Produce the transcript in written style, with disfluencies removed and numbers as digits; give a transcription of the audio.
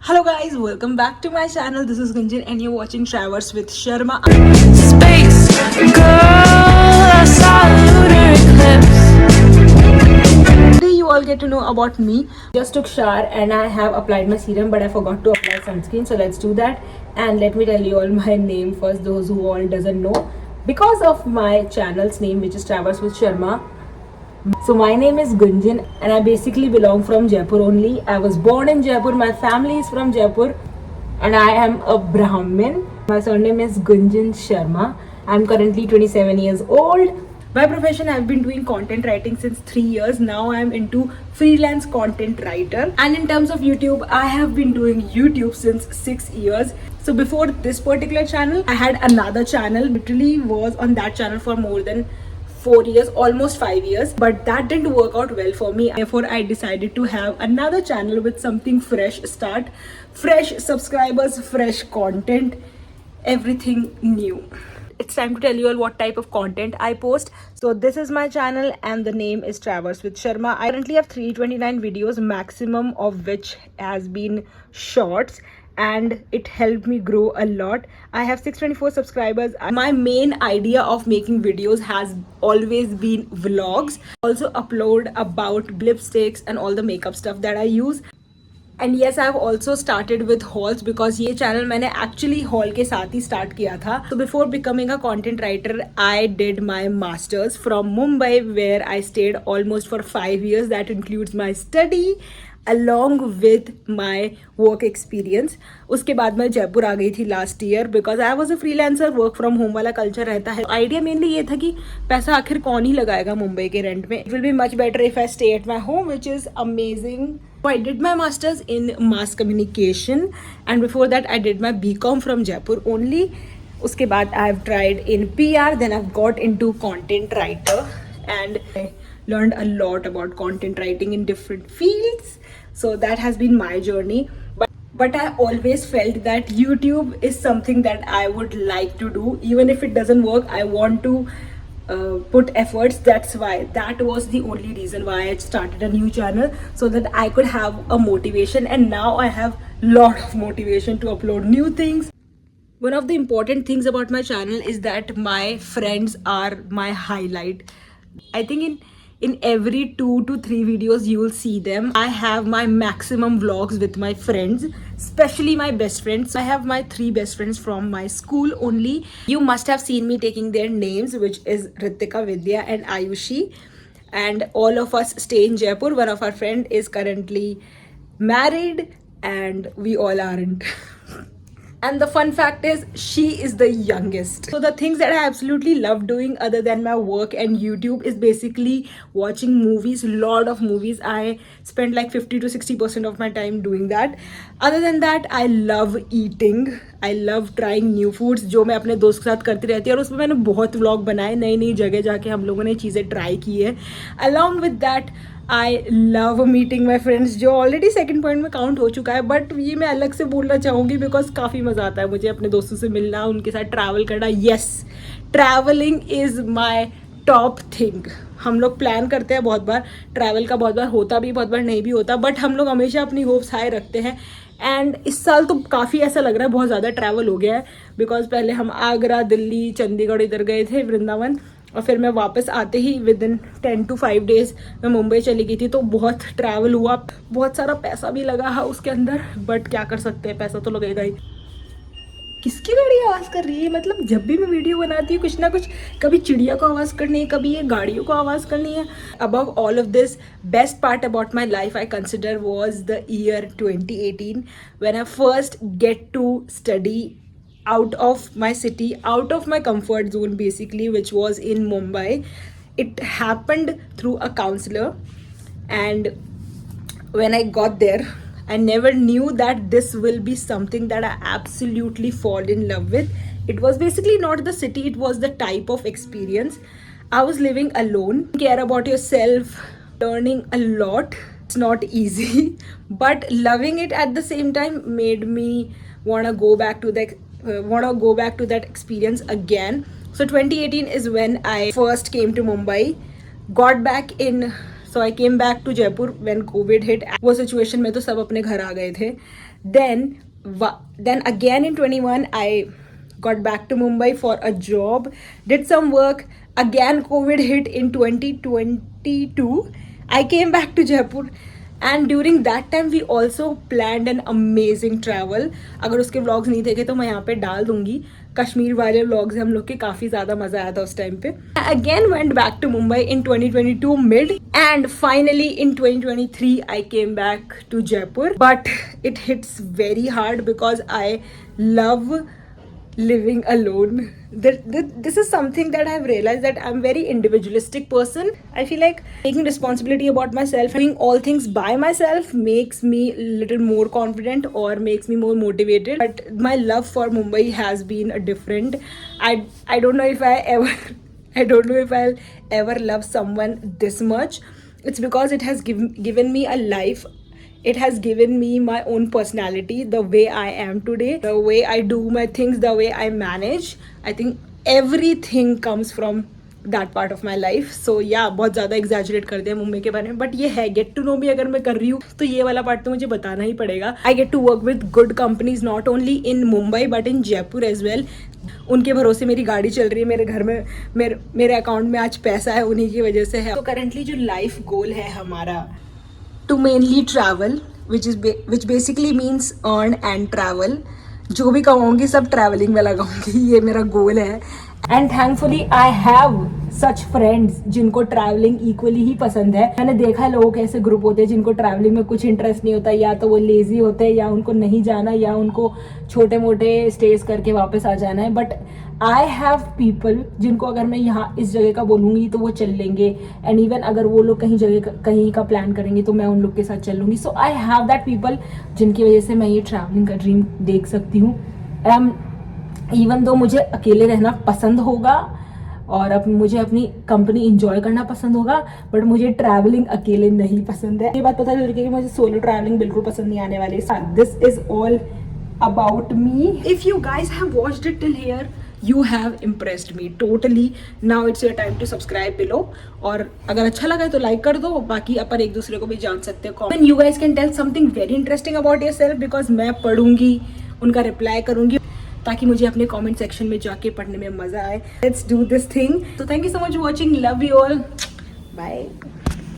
Hello guys, welcome back to my channel. This is Gunjan and you're watching Travels with Sharma. Space girl, I saw a lunar eclipse. Today you all get to know about me. Just took shower and I have applied my serum, but I forgot to apply sunscreen. So let's do that. And let me tell you all my name first, those who all doesn't know. Because of my channel's name, which is Travels with Sharma. So my name is Gunjan and I basically belong from Jaipur only. I was born in Jaipur. My family is from Jaipur and I am a Brahmin. My surname is Gunjan Sharma. I'm currently 27 years old. By profession, I've been doing content writing since 3 years. Now I'm into freelance content writer. And in terms of YouTube, I have been doing YouTube since 6 years. So before this particular channel, I had another channel. Literally was on that channel for more than 4 years, almost 5 years, but that didn't work out well for me. Therefore, I decided to have another channel with something fresh start, fresh subscribers, fresh content, everything new. It's time to tell you all what type of content I post. So this is my channel and the name is Travels with Sharma. I currently have 329 videos, maximum of which has been shorts, and it helped me grow a lot. I have 624 subscribers. My main idea of making videos has always been vlogs. Also upload about lipsticks and all the makeup stuff that I use. And yes, I've also started with hauls because ये channel मैंने actually haul के साथ ही start किया था. So before becoming a content writer, I did my masters from Mumbai where I stayed almost for 5 years. That includes my study along with my work experience. उसके बाद मैं जयपुर आ गई थी last year because I was a freelancer. work from home वाला culture रहता है. Idea mainly ये था कि पैसा आखिर कौन ही लगाएगा मुंबई के रेंट में. It will be much better if I stay at my home, which is amazing. So I did my masters in mass communication and before that I did my BCom from Jaipur only. उसके बाद I've tried in PR, then I've got into content writer and I learned a lot about content writing in different fields. So that has been my journey. But I always felt that YouTube is something that I would like to do. Even if it doesn't work, I want to put efforts. That's why, that was the only reason why I started a new channel, so that I could have a motivation, and now I have lot of motivation to upload new things. One of the important things about my channel is that my friends are my highlight. I think in every 2 to 3 videos you will see them. I have my maximum vlogs with my friends, especially my best friends. I have my 3 best friends from my school only. You must have seen me taking their names, which is Ritika, Vidya and Ayushi, and all of us stay in Jaipur. One of our friend is currently married and we all aren't. And the fun fact is, she is the youngest. So the things that I absolutely love doing other than my work and YouTube is basically watching movies, lot of movies. I spend like 50 to 60% of my time doing that. Other than that, I love eating. I love trying new foods, जो मैं अपने दोस्त के साथ करती रहती हूँ, और उसमें मैंने बहुत व्लॉग बनाए, नई नई जगह जाके हम लोगों ने चीज़ें ट्राई की है. Along with that, I love meeting my friends, जो ऑलरेडी सेकंड पॉइंट में काउंट हो चुका है, बट ये मैं अलग से बोलना चाहूँगी बिकॉज काफ़ी मज़ा आता है मुझे अपने दोस्तों से मिलना, उनके साथ ट्रैवल करना. Yes, travelling is my top thing. हम लोग प्लान करते हैं बहुत बार ट्रैवल का, बहुत बार होता भी, बहुत बार नहीं भी होता, बट हम लोग हमेशा अपनी होप्स हाई रखते हैं. एंड इस साल तो काफ़ी ऐसा लग रहा है बहुत ज़्यादा ट्रैवल हो गया है, बिकॉज पहले हम आगरा, दिल्ली, चंडीगढ़ इधर गए थे, वृंदावन, और फिर मैं वापस आते ही विद इन 10 to 5 days मैं मुंबई चली गई थी. तो बहुत ट्रैवल हुआ, बहुत सारा पैसा भी लगा है उसके अंदर, बट क्या कर सकते हैं, पैसा तो लगेगा ही. किसकी गाड़ी आवाज़ कर रही है? मतलब जब भी मैं वीडियो बनाती हूँ कुछ ना कुछ, कभी चिड़िया को आवाज़ करनी है, कभी ये गाड़ियों को आवाज़ करनी है. Above all of this, best part about my life I consider was the year 2018 when I first get to study out of my city, out of my comfort zone basically, which was in Mumbai. It happened through a counselor, and when I got there, I never knew that this will be something that I absolutely fall in love with. It was basically not the city, it was the type of experience. I was living alone. Care about yourself, learning a lot. It's not easy, but loving it at the same time made me want to go back to that experience again. So 2018 is when I first came to Mumbai, got back in. So I came back to Jaipur when COVID hit. वो situation में तो सब अपने घर आ गए थे. Then again in 21 I got back to Mumbai for a job, did some work. Again COVID hit in 2022. I came back to Jaipur and during that time we also planned an amazing travel. अगर उसके vlogs नहीं देखे तो मैं यहाँ पे डाल दूंगी. कश्मीर वाले व्लॉग्स हम लोग के काफ़ी ज़्यादा मज़ा आया था उस टाइम पे. Again went back to Mumbai in 2022 mid and finally in 2023 I came back to Jaipur. But it hits very hard because I love living alone. This is something that I've realized, that I'm very individualistic person. I feel like taking responsibility about myself, doing all things by myself makes me a little more confident or makes me more motivated. But my love for Mumbai has been a different. I don't know if I don't know if I'll ever love someone this much. It's because it has given me a life. It has given me my own personality, the way I am today, the way I do my things, the way I manage. I think everything comes from that part of my life. So yeah, बहुत ज़्यादा exaggerate कर दिया मुंबई के बारे में, but ये है get to know me. अगर मैं कर रही हूँ तो ये वाला part तो मुझे बताना ही पड़ेगा. I get to work with good companies not only in Mumbai but in Jaipur as well. उनके भरोसे मेरी गाड़ी चल रही है, मेरे घर में मेरे अकाउंट में आज पैसा है, उन्हीं की वजह से है. तो करंटली जो लाइफ गोल है हमारा, to mainly travel, which basically means earn and travel. जो भी कमाऊंगी सब ट्रैवलिंग में लगाऊंगी, ये मेरा गोल है. And thankfully I have such friends जिनको ट्रैवलिंग इक्वली ही पसंद है. मैंने देखा है लोगों के ऐसे ग्रुप होते हैं जिनको ट्रैवलिंग में कुछ इंटरेस्ट नहीं होता, या तो वो लेजी होते हैं, या उनको नहीं जाना, या उनको छोटे मोटे स्टेज करके वापस आ जाना है. बट आई हैव पीपल जिनको अगर मैं यहाँ इस जगह का बोलूँगी तो वो चल लेंगे. एंड इवन अगर वो लोग कहीं का प्लान करेंगे तो मैं उन लोग के साथ चल लूँगी. सो आई हैव दैट पीपल जिनकी वजह से मैं ये ट्रैवलिंग का ड्रीम देख सकती हूँ. इवन दो मुझे अकेले रहना पसंद होगा और मुझे अपनी कंपनी इंजॉय करना पसंद होगा, बट मुझे ट्रैवलिंग अकेले नहीं पसंद है. ये बात पता चल रही है कि मुझे सोलो ट्रैवलिंग बिल्कुल पसंद नहीं आने वाली. This is all about me. If you guys have watched it till here, you have impressed me totally. Now it's your time to subscribe below. और अगर अच्छा लगा तो लाइक कर दो. बाकी अपन एक दूसरे को भी जान सकते हैं. Then you guys can tell something very interesting about yourself because मैं पढ़ूंगी, उनका रिप्लाई करूंगी ताकि मुझे अपने कमेंट सेक्शन में जाके पढ़ने में मजा आए. Let's do this thing. So thank you so much for watching. Love you all. Bye.